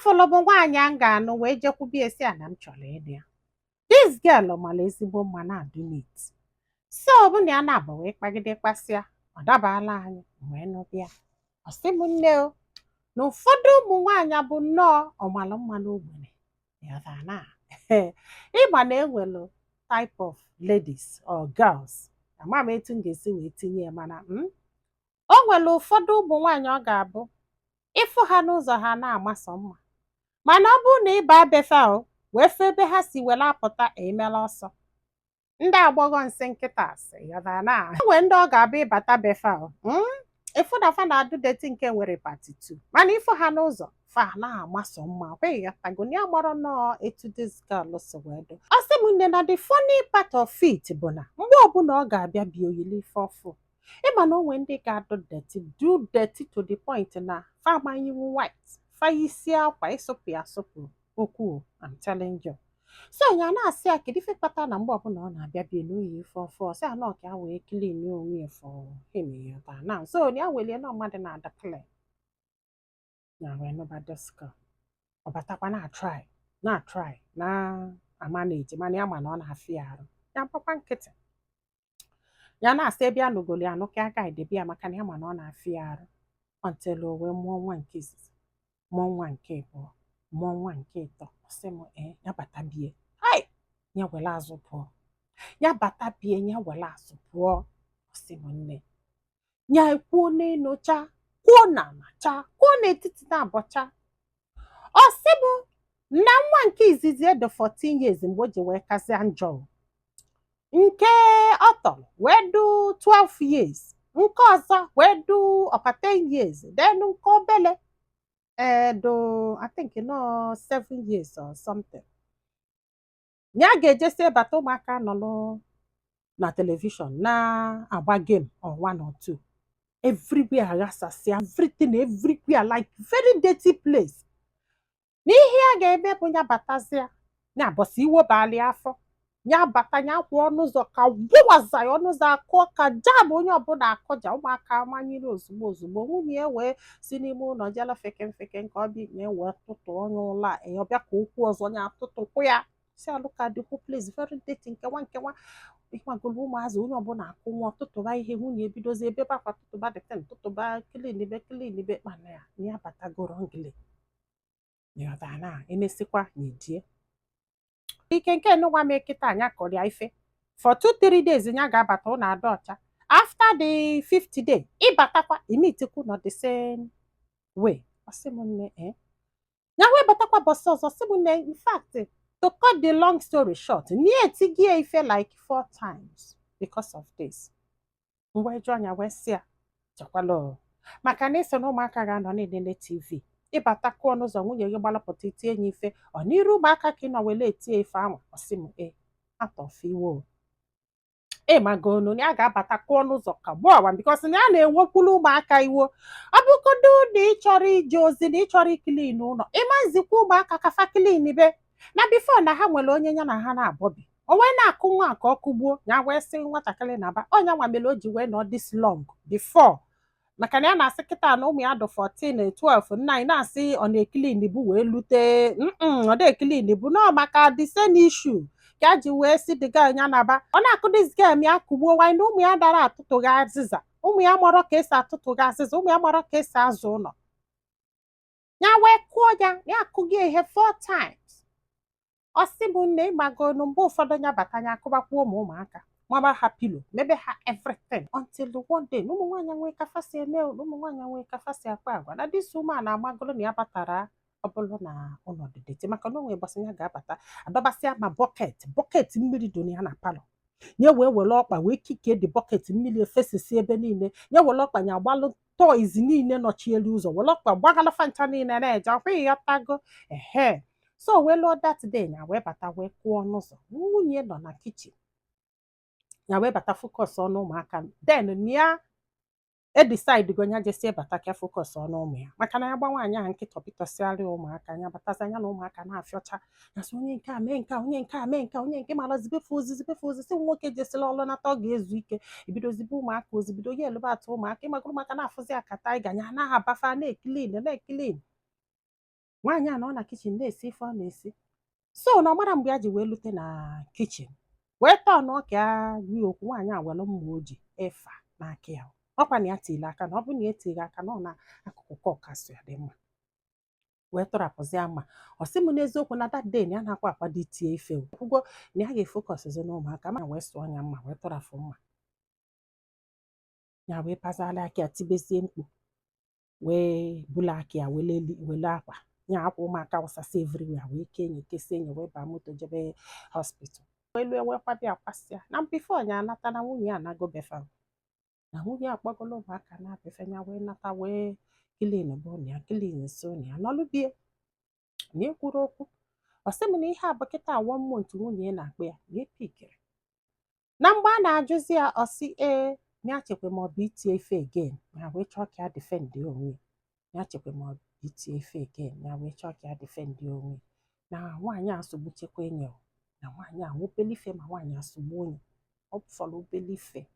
afụlụ m nwaanyị a ga-anụ wee jekwubie si a na m chọrọ ịnụ ya. This girl mara ezigbo mma na-adụ neat. So ọ bụ na ya na-abụ wee kpagide kpasịa, ọ dabala anyị wee nụbịa. Ọ sị m nne o, na ụfọdụ ụmụ nwaanyị bụ nnọọ ọmalụ mma n'ogbenye. Na ịma na enwelu type of ladies or girls. Ama m etu m ga-esi wee tinye ya mana o nwere ụfọdụ ụmụ nwaanyị ọ ga-abụ ịfụ ha n'ụzọ ha na-amasọ mma, mana ọ bụrụ na ịba befe ahụ wee fee ebe ha si were apụta emela ọsọ. Ndị agbọghọ nsị nkịta asị na enwere ndị ọ ga-abụ ịbata befe ahụ ịfụ na fa na-adụ deti nke nwere pati 2, mana ịfụ ha n'ụzọ fa na-amasọ mma kweghị ya tago ya gbara nnọọ etu this girl si wee dị. Ọ sị m nne na the funny part of it bụ na mgbe ọbụla ọ ga-abịa bịa oyili ife ọfụ, ịma na onwe ndị ga-adụ deti do deti to the point na fa amanyiwu white fa isi akwa ịsụpụ ya asụpụ okwu. I'm telling you. So ya na-asị ya kedu ife kpata na mgbe ọbụla ọ na-abịa bịa n'oyi ife ọfụ, ọsị anọ ka ya wee clean onwe ya for him ya na so ya welie na mmadụ na-ada clean ya wee nụba diska ọ batakwa na-try na-amanage mana ya ma na ọ na-afị ya arụ ya gbakwa nkịtị ya na-asị ebe ya nụgolo ya nụka aka edebe ya maka na ya ma na ọ na-afị ya arụ until o wee mụọ nwa nke izizi, mụọ nwa nke abụọ, mụọ nwa nke ịtọ. Ọsị m ya bata bie ya were azụ pụọ, ya bata bie ya were azụ pụọ. Ọsị m nne ya ekwuo n'elu cha kwuo na cha kwuo n'etiti na abọcha. Ọsị m na nwa nke izizi edo 14 years mgbe o ji wee kasịa njọ, nke ọ tọrọ wee du 12 years, nke ọzọ wee du ọpa 10 years, then nke obele do I think no 7 years or something. Ya ga-ejesi bata ụmụaka nọ na telivishọn na-agba game or 1 or 2 everywhere aghasasịa everything everywhere like very dirty place. N'ihe a ga-eme bụ ya batazịa ya bọsị iwebali afọ ya bata ya kwụ ọnụ ụzọ ka gwụwaza ya ọnụ ụzọ akụọ ka jam onye ọbụla akọja ụmụaka manyere ozugbo ozugbo. Nwunye ya wee si n'ime ụlọ jela feke nke ọ dị na-ewe tụtụ onye ụlọ a ọbịa ka okwu ọzọ ya tụtụkwụ ya si alụka the whole place very dirty nkewa ịkwagolo ụmụazị onye ọbụla akụ nwa tụtụba ihe. Nwunye ebidozi ebe bakwa tụtụba deten tụtụba kilinibe mana ya batagoro ngili na emesikwa na ejie ike nke nụwa m ekịta anya kọrịa ife for 2-3 days ya ga-abata ụlọ ada ọcha. After the 5th day ịbatakwa imitikwu nọ the same way. Ọsị m nne ya wee batakwa bọsị ọzọ. Sị m nne in fact to cut the long story short nye etigie ife like 4 times because of this. Mgbe jụọ anya wee sị ya chekwala maka na iso na ụmụaka ga-anọ na-elele TV ịbata kụọ n'ụzọ nwunye gị gbalapụta itie ya ife ọ n'iru ụmụaka ka ị nọ wele etie ife ahụ. Ọsị m atọfiwo magonu ya ga-abata kụọ n'ụzọ ka gbọwa bikos na ya na-ewekwulu ụmụaka iwo. Ọ bụgodo na ị chọrọ ije ozi na ị chọrọ ikilin ụlọ ịmazikwa ụmụaka ka fa kilin be na bifo na ha nwere onye ya na ha na-abọbi o wee na-akụ nwa ka ọ kụgbuo ya wee sị nwatakịrị na aba onye nwa mere o ji wee nọ this long before maka na ya na-asị kịta na ụmụ ya dụ 14 12 nna anyị na-asị ọ na-ekilin bụ wee lute ọ na-ekilin bụ nọ maka the same issue ka ji wee si dịga anya naba ọ na-akụ dis gem ya kụgbuo nwanyị na ụmụ ya dara atụtụghị azịza, ụmụ ya marọ ka esi atụtụghị azịza, ụmụ ya marọ ka esi azụ ụlọ ya wee kụọ ya akụghị ihe 4 times. Ọsị bụ nne ịgbagonu mgbe ụfọdụ ya bata ya akụbakwa ụmụaka mama ha pilo mebe ha everything until the one day ụmụ nwaanyị nwee kafasi eme ụmụ nwaanyị nwee kafasi akpa agwa na dis woman amagolo na ya batara ọ bụrụ na ọnọdụ dịtị maka na onwe gbasị ya ga-abata adọbasịa ma bọket mmiri do ya na palọ ya wee were ọkpa wee kike dị bọket mmiri efesisi ebe niile ya were ọkpa ya agbalụ toys niile nọchielu ụzọ were ọkpa gbagala fanta niile na-eje ọkwa ịghọtago so wee lụọ that day ya wee bata wee kụọ ọnụ ụzọ. Nwunye nọ na kichin ya wee bata focus ọnụ ụmụaka then ya decide go nya jesi bata ka focus ọnụ ụmụ ya maka na ya gba nwaanyị ahụ nkịta ọpịtọsịarị ụmụaka ya batazi anya na ụmụaka na-afịọcha ya sị onye nke a mee nke onye nke a mee nke onye nke mara zibefe ozi si nwoke jesila ọlụ nata ọ ga-ezu ike ebido zibe ụmụaka ozibido ya elubata ụmụaka ịmagoro maka na-afụzi akata ịga nya na-abafa na-ekilin nwaanyị a nọ na kichin na-esi ife ọ na-esi. So na ọ mara mgbe ya ji wee lute na kichin wee tọọ na ọka gị okwu, nwaanyị a were mma o ji ịfa n'aka ya. Ọkwa na ya tiri aka, na ọ bụrụ na ya tiri aka nọ na akụkụ ka ọkasị ya dị mma wee tọrapụzia mma. Ọ sị m n'eziokwu na that day na ya na-akwa akwado itie ife kwugo na ya ga-efokọsịzi n'ụmụaka ma wee sụọ anya mma wee tọrafụ mma ya wee pazala aka ya tibezie mkpu wee bula aka ya wele akwa ya akwa ụmụaka wụsasị everywhere wee kenye kesi enyi wee baa moto jebe hospital wee lue wee kwado ya kwasịa na before ya anata na nwunye ya anago befa na nwunye ya akpọgolo ụmụaka na befe ya wee nata wee kilin bụ na ya kilin so na ya nọlụbie na ekwuru okwu. Ọ sị m na ihe a bụ kịta 1 month nwunye na-akpụ ya na epikere na mgbe a na-ajụzi ya ọ sị ee na ya chekwa ma ọ bụ itie ife again ya wee chọọ ka ya defend onwe ya chekwa ma ọ bụ itie ife again ya wee chọọ ka ya defend onwe na nwaanyị asogbu chekwa enye na nwaanyị a nwobele ife ma nwaanyị asogbu onye ọ fọrọ obele ife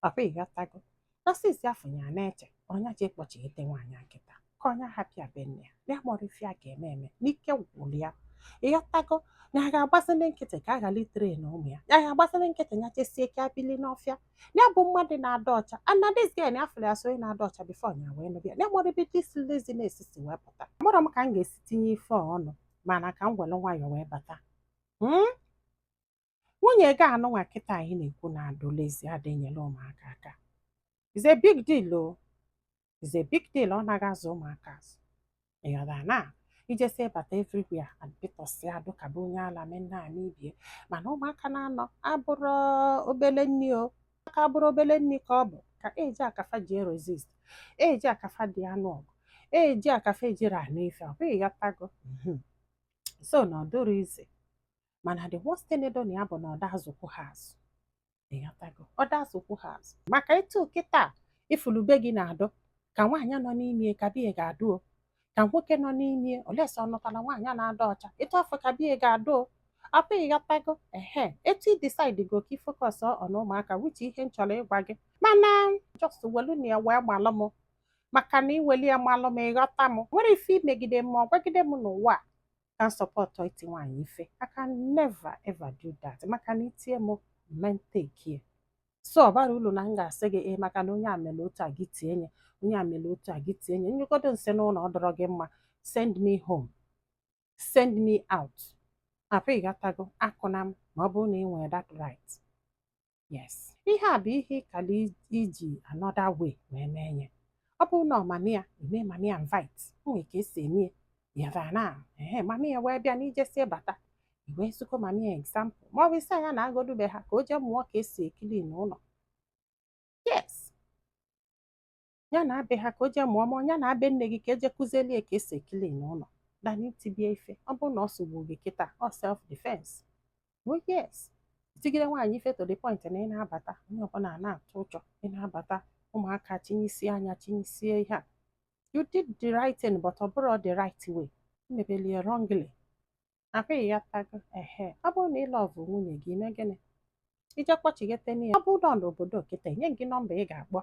papa ịghọtago na sisi afọ ya na-eche ọnya ji ekpọchighete nwaanyị nkịta ka ọnya hapụ ya be nne ya ya mọrọ ife ya ga-eme eme n'ike gwụrụ ya. Ịghọtago na ya ga-agbasịrị nkịtị ka a ghara itere na ụmụ ya ya ga-agbasịrị nkịtị ya chesie ka bili n'ọfịa ya bụ mmadụ na-ada ọcha and na this girl ya fụrụ ya so na-ada ọcha bifo ya wee nụbịa ya mọrọ ebe isi laziness si wee pụta. Amụrụ m ka m ga-esi tinye ife ọnụ mana ka m were nwayọọ wee bata. Nwunye ga anụnwa kịta anyị na-ekwu na adolezi ada enyela ụmụaka aka is a big deal o, is a big deal. Ọ naghị azụ ụmụaka azụ ịghọta na ijesi bata everywhere and pịtọsịa adụkaba onye ala mena n'ibie mana ụmụaka na-anọ abụrụ obele nni o, aka abụrụ obele nni ka ọ bụ ka eji akafa ji resist eji akafa dị anụ ọgụ eji akafa ejiri anụ ife ọ bụghị ịghọtago. So na ọdụrụ ize mana the worst thing dị na ya bụ na ọda azụkwu ha azụ ịghọtago ọda azụkwu ha azụ maka etu kịta ifulube gị na-adụ ka nwaanyị nọ n'ime ka biya ga-adụ o ka nwoke nọ n'ime olesi ọ nọtara nwaanyị na-ada ọcha etu afọ ka biya ga-adụ o apụ ịghọtago etu ị decide go ka ifocus on ụmụaka which ihe m chọrọ ịgwa gị mana just welu na ya wee malụ m maka na iweli ya malụ m ịghọta m nwere ife imegide m ọ gwagide m n'ụwa can support iti nwaanyị ife. I can never ever do that maka na itie m mente kie so ọ bara ulu na m ga-asị gị maka na onye a mere otu a gị tie nye onye a mere otu a gị tie nye nyegodo nse n'ụlọ ọ dọrọ gị mma send me home send me out apụ ịghọtago akụna m ma ọ bụrụ na ị nwere that right. Yes, ihe a bụ ihe ịkala iji another way wee mee nye ọ bụrụ na ọ mania eme mania invite nwere ka esi eme ya na mami ya wee bịa n'ijesi bata iwe nsuko mami ya example ma ọ bụ isi anya na agodube ha ka o jee mụọ ka esi ekili n'ụlọ. Yes, ya na abe ha ka o jee mụọ ma ya na abe nne gị ka eje kụzieli ka esi ekili n'ụlọ dana itibie ife ọ bụrụ na ọ sogbu gị kịta ọ self defense. Oh yes, itigide nwaanyị ife to the point na ị na-abata onye ọbụla na-atụ ụjọ ị na-abata ụmụaka chinyisi anya chinyisie ihe a you did the right thing but ọ bụrụ the right way mebelie wrongly akweghị ya tago. Ọ bụrụ na ị lọvụ nwunye gị ime gịnị ije kpọchighete ya ọ bụrụ na n'obodo kịta nye gị nọmba ị ga-akpọ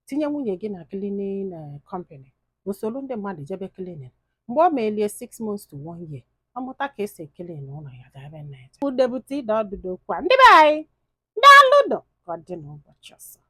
tinye nwunye gị na cleaning company usoro ndị mmadụ jebe cleaning mgbe ọ melie 6 months to 1 year ọ mụta ka esi ekele n'ụlọ ya dabe nna ya udebute ide ọdụdụ okwu a ndị be anyị daalụdọ ka ọ dị n'ụbọchị ọzọ.